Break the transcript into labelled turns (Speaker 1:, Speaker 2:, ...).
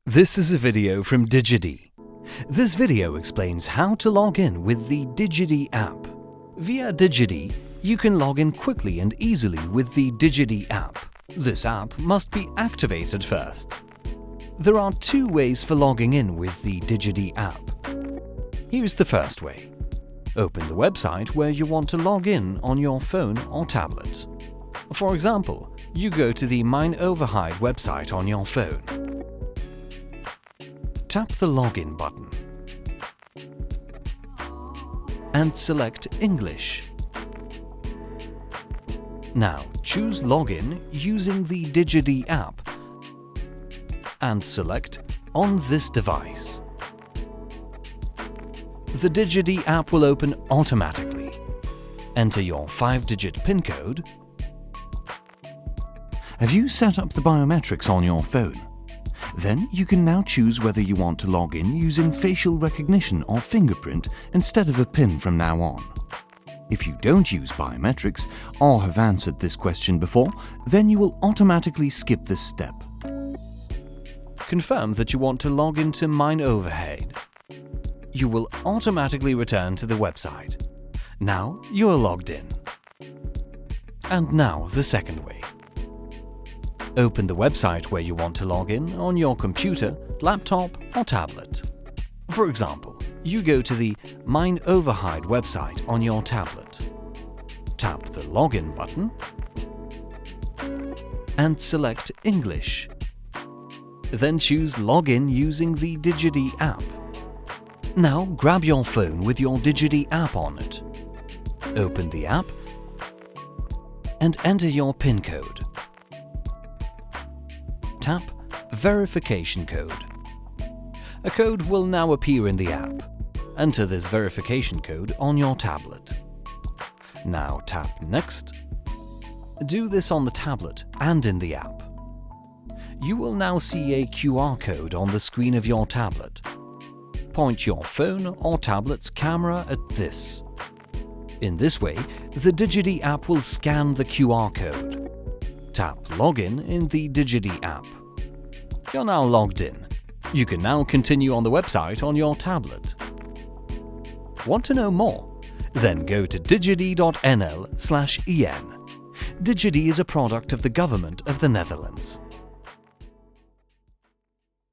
Speaker 1: This is a video from DigiD. This video explains how to log in with the DigiD app. Via DigiD, you can log in quickly and easily with the DigiD app. This app must be activated first. There are two ways for logging in with the DigiD app. Here's the first way. Open the website where you want to log in on your phone or tablet. For example, you go to the Mine Overhide website on your phone. Tap the Login button and select English. Now choose Login using the DigiD app and select On this device. The DigiD app will open automatically. Enter your 5-digit PIN code. Have you set up the biometrics on your phone? Then you can now choose whether you want to log in using facial recognition or fingerprint instead of a PIN from now on. If you don't use biometrics or have answered this question before, then you will automatically skip this step. Confirm that you want to log into Mine Overhide. You will automatically return to the website. Now you are logged in. And now the second way. Open the website where you want to log in on your computer, laptop or tablet. For example, you go to the Mine Overhide website on your tablet. Tap the Login button and select English. Then choose Login using the DigiD app. Now grab your phone with your DigiD app on it. Open the app and enter your PIN code. Tap Verification Code. A code will now appear in the app. Enter this verification code on your tablet. Now tap Next. Do this on the tablet and in the app. You will now see a QR code on the screen of your tablet. Point your phone or tablet's camera at this. In this way, the DigiD app will scan the QR code. Tap Login in the DigiD app. You're now logged in. You can now continue on the website on your tablet. Want to know more? Then go to digid.nl/en. DigiD is a product of the Government of the Netherlands.